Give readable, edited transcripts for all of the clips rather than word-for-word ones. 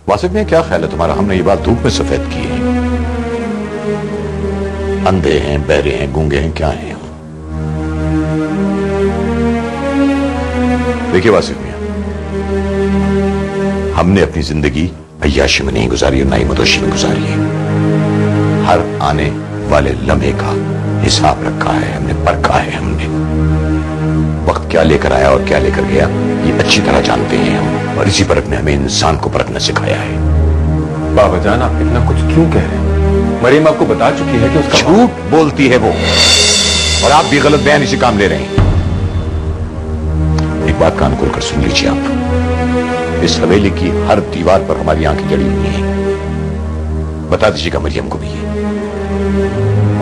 वासिफ में क्या ख्याल है तुम्हारा? हमने ये बात धूप में सफेद की है। अंधे हैं, बहरे हैं, गूंगे हैं, क्या हैं हम? देखिए वासिफ मियां, हमने अपनी जिंदगी अय्याशी में नहीं गुजारी और ना ही मदोशी में गुजारी है। हर आने वाले लम्हे का हिसाब रखा है हमने, परखा है हमने। वक्त क्या लेकर आया और क्या लेकर गया ये अच्छी तरह जानते हैं हम, और इसी परख ने हमें इंसान को परखना सिखाया है। बाबा जान, आप इतना कुछ क्यों कह रहे हैं? मरियम आपको बता चुकी है कि उसका झूठ बोलती है वो, और आप भी गलत बयानी से काम ले रहे हैं। एक बात कान खोलकर सुन लीजिए आप, इस हवेली की हर दीवार पर हमारी आंखें जड़ी हुई हैं। बता दीजिएगा मरियम को भी ये,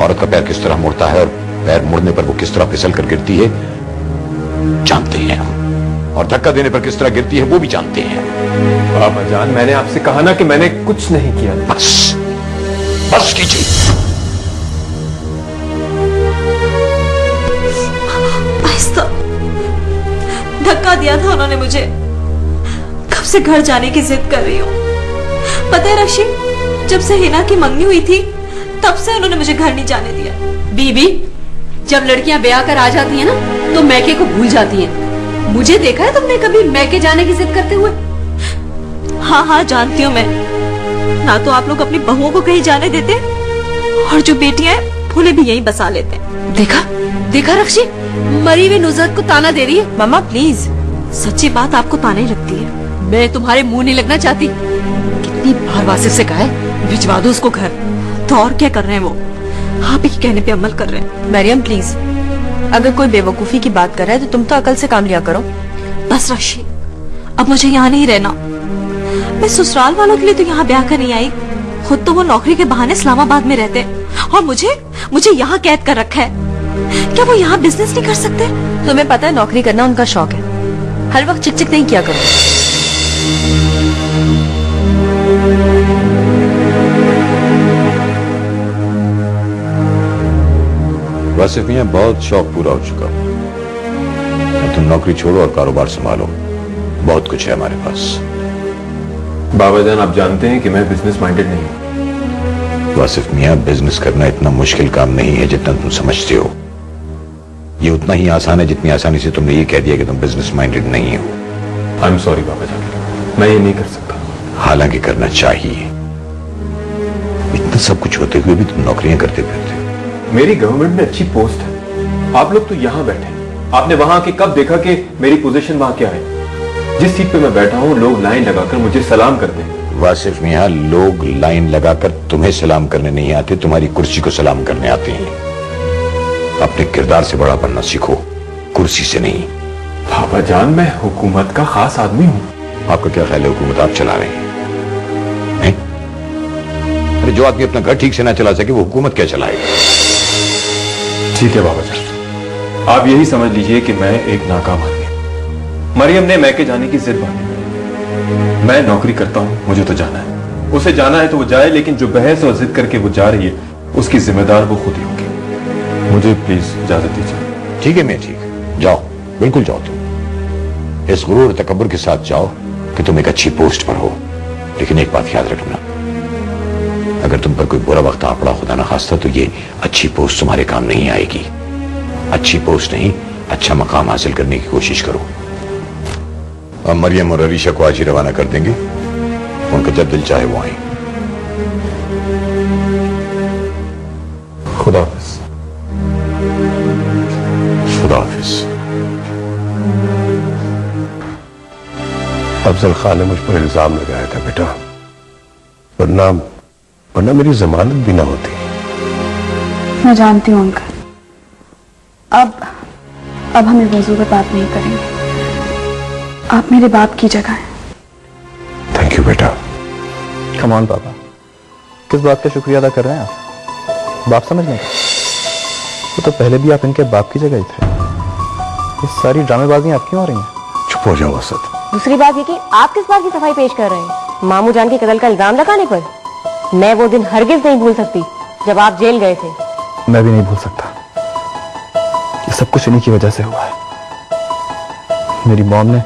औरत का पैर किस तरह मुड़ता है और पैर मुड़ने पर वो किस तरह फिसल कर गिरती है जानते हैं हम, और धक्का देने पर किस तरह गिरती है वो भी जानते हैं। बाबा जान, मैंने आपसे कहा ना कि मैंने कुछ नहीं किया। बस बस कीजिए। धक्का दिया था उन्होंने मुझे, कब से घर जाने की जिद कर रही हूँ। पता है रशी, जब से हिना की मंगनी हुई थी तब से उन्होंने मुझे घर नहीं जाने दिया। बीबी, जब लड़कियां ब्याह कर आ जाती हैं ना तो मैके को भूल जाती हैं। मुझे देखा है तुमने कभी मैके जाने की जिद करते हुए? हाँ हाँ जानती हूँ मैं, ना तो आप लोग अपनी बहुओं को कहीं जाने देते और जो बेटियां हैं उन्हें भी यहीं बसा लेते हैं। देखा देखा रक्षी, मरी हुई नुज़रत को ताना दे रही है। मामा प्लीज, सच्ची बात आपको ताने लगती है। मैं तुम्हारे मुंह नहीं लगना चाहती। कितनी बार वासिफ से कहा है भिजवा दो उसको घर। तो और क्या कर रहे हैं वो? आप ही के कहने पे अमल कर रहे हैं। मरियम प्लीज, अगर कोई बेवकूफी की बात कर रहा है तो तुम तो अकल से काम लिया करो। बस रशी, अब मुझे यहाँ नहीं रहना। मैं ससुराल वालों के लिए तो यहाँ ब्याह कर नहीं आई, खुद तो वो नौकरी के बहाने इस्लामाबाद में रहते और मुझे यहाँ कैद कर रखा है। क्या वो यहाँ बिजनेस नहीं कर सकते? तुम्हें पता है नौकरी करना उनका शौक है, हर वक्त चिक चिक नहीं किया करो। वासिफ मियां, बहुत शौक पूरा हो चुका। तुम नौकरी छोड़ो और कारोबार संभालो, बहुत कुछ है हमारे पास। बाबा जान, आप जानते हैं कि मैं बिजनेस माइंडेड नहीं हूं। वासिफ मियां, बिजनेस करना इतना मुश्किल काम नहीं है जितना तुम समझते हो। ये उतना ही आसान है जितनी आसानी से तुमने ये कह दिया कि तुम बिजनेस माइंडेड नहीं हो। आई एम सॉरी बाबा जान, मैं ये नहीं कर सकता। हालांकि करना चाहिए। इतना सब कुछ होते हुए भी तुम नौकरियां करते फिरते हो। मेरी गवर्नमेंट में अच्छी पोस्ट है। आप लोग तो यहाँ बैठे हैं, आपने वहां के कब देखा कि मेरी पोजीशन वहां क्या है? जिस सीट पे मैं बैठा हूँ लोग लाइन लगाकर मुझे सलाम करते हैं। वासिफ मियां, लोग लाइन लगाकर तुम्हें सलाम करने नहीं आते, तुम्हारी कुर्सी को सलाम करने आते हैं। अपने किरदार से बड़ा बनना सीखो, कुर्सी से नहीं। बाबा जान, मैं हुकूमत का खास आदमी हूँ। आपका क्या ख्याल है हुकूमत आप चला रहे हैं? अरे जो आदमी अपना घर ठीक से ना चला सके वो हुकूमत क्या चलाएगा? ठीक है बाबा जान, आप यही समझ लीजिए कि मैं एक नाकाम आदमी हूं। मरियम ने मैके जाने की जिद बांधी। मैं नौकरी करता हूं, मुझे तो जाना है। उसे जाना है तो वो जाए, लेकिन जो बहस और जिद करके वो जा रही है उसकी जिम्मेदार वो खुद ही होगी। मुझे प्लीज इजाजत दीजिए। ठीक है मैं ठीक, जाओ, बिल्कुल जाओ। तुम इस गुरूर तकब्बुर के साथ जाओ कि तुम एक अच्छी पोस्ट पर हो, लेकिन एक बात याद रखना, अगर तुम पर कोई बुरा वक्त आ पड़ा, खुदा ना खास्ता, तो ये अच्छी पोस्ट तुम्हारे काम नहीं आएगी। अच्छी पोस्ट नहीं, अच्छा मकाम हासिल करने की कोशिश करो। अब मरियम और अरीशा को आज ही रवाना कर देंगे, उनका जब दिल चाहे वो आए। खुदा हाफिज। खुदा हाफिज। अफजल खान ने मुझ पर इल्जाम लगाया था बेटा, वरना मेरी जमानत भी ना होती। मैं जानती हूँ अंकल, अब हम इस मौजूद पर बात नहीं करेंगे। आप मेरे बाप की जगह हैं। थैंक यू बेटा। कम ऑन पापा, किस बात का शुक्रिया अदा कर रहे हैं आप? बाप समझने का, वो तो पहले भी आप इनके बाप की जगह ही थे। ये सारी ड्रामेबाजियां आप क्यों हो रही हैं? चुप हो जाओ असद। दूसरी बात ये कि आप किस बात की सफाई पेश कर रहे हैं? मामू जान के कत्ल का इल्जाम लगाने पर? मैं वो दिन हरगिज नहीं भूल सकती जब आप जेल गए थे। मैं भी नहीं भूल सकता। ये सब कुछ इन्हीं की वजह से हुआ है। मेरी मॉम ने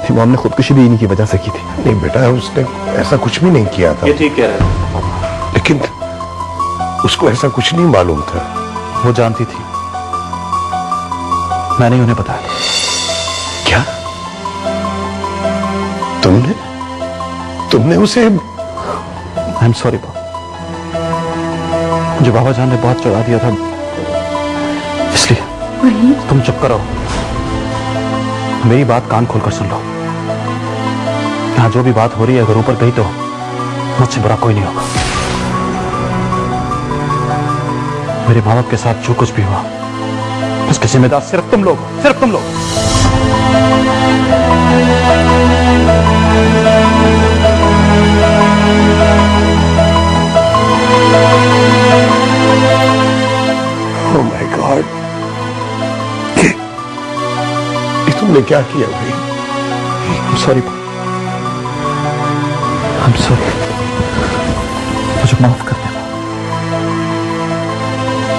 थी, वो हमने खुदकुशी भी इन्हीं की वजह से की थी। नहीं बेटा, उसने ऐसा कुछ भी नहीं किया था। ये ठीक कह रहे हैं, लेकिन उसको ऐसा कुछ नहीं मालूम था। वो जानती थी, मैंने उन्हें बताया। क्या तुमने उसे? आई एम सॉरी बाबा, मुझे बाबा जान ने बहुत चढ़ा दिया था, इसलिए तुम चुप करो, मेरी बात कान खोलकर सुन लो। यहां जो भी बात हो रही है अगर ऊपर गई तो मुझसे बुरा कोई नहीं होगा। मेरे माँ बाप के साथ जो कुछ भी हुआ उसके जिम्मेदार सिर्फ तुम लोग हो, सिर्फ तुम लोग। ओह माय गॉड, ये तुमने क्या किया भाई? I'm sorry, I'm sorry, मुझे माफ कर देना।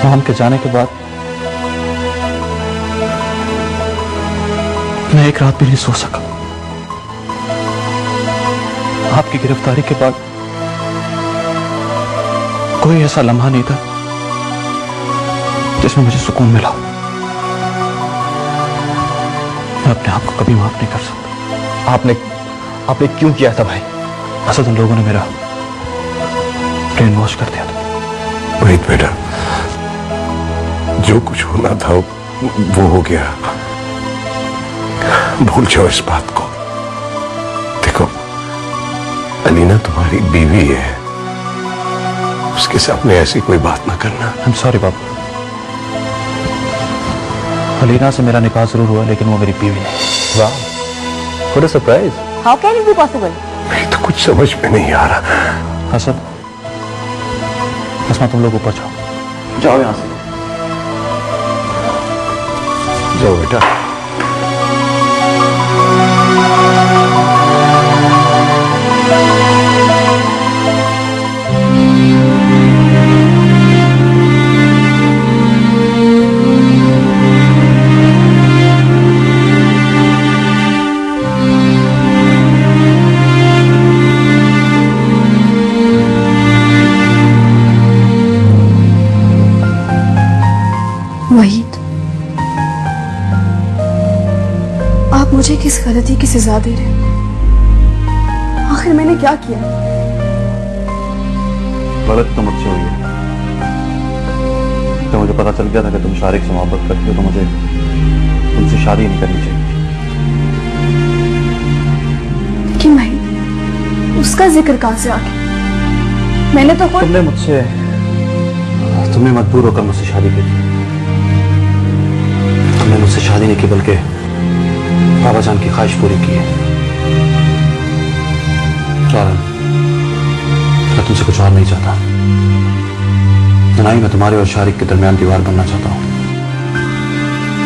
माम के जाने के बाद मैं एक रात भी नहीं सो सका। आपकी गिरफ्तारी के बाद कोई ऐसा लम्हा नहीं था जिसमें मुझे सुकून मिला। मैं अपने आप को कभी माफ नहीं कर सकता। आपने क्यों किया था भाई? असल उन लोगों ने मेरा ब्रेन वॉश कर दिया था। वही बेटा, जो कुछ होना था वो हो गया, भूल जाओ इस बात को। देखो, अलीना तुम्हारी बीवी है, उसके सामने ऐसी कोई बात ना करना। आई एम सॉरी बाबा, अलीना से मेरा निकाह जरूर हुआ लेकिन वो मेरी बीवी नहीं। वाह, what a surprise. How can it be possible? मेरी तो कुछ समझ में नहीं आ रहा। हसन, अस्मा, तुम लोग ऊपर जाओ। जाओ यहां से, जाओ बेटा। वहीद, आप मुझे किस गलती की सजा दे रहे हैं? आखिर मैंने क्या किया? गलत तो मुझसे हुई है। तो मुझे पता चल गया था कि तुम शारिक से मोहब्बत करती हो तो मुझे तुमसे शादी नहीं करनी चाहिए। कि वहीद, उसका जिक्र कहां से आ गया? मैंने तो तुमने मजबूर होकर मुझसे शादी की थी। तुमने मुझसे शादी नहीं की बल्कि बाबा जान की ख्वाहिश पूरी की है। मैं तुमसे कुछ और नहीं चाहता, ना ही मैं तुम्हारे और शारिक के दरमियान दीवार बनना चाहता हूं।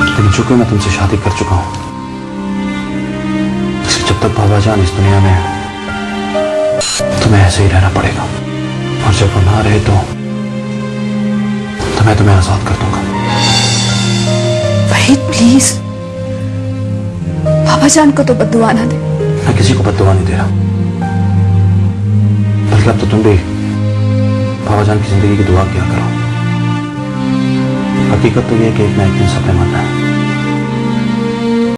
लेकिन चूंकि मैं तुमसे शादी कर चुका हूं, इसलिए जब तक बाबा जान इस दुनिया में तुम्हें ऐसे ही रहना पड़ेगा, और जब वो ना रहे तो मैं तुम्हें आजाद कर दूंगा। वहीद प्लीज, बाबा जान को तो बद्दुआ ना दे। मैं किसी को बद्दुआ नहीं दे रहा, बल्कि अब तो तुम भी बाबा जान की जिंदगी की दुआ किया करो। हकीकत तो यह है कि एक ना एक दिन सबने मरना है।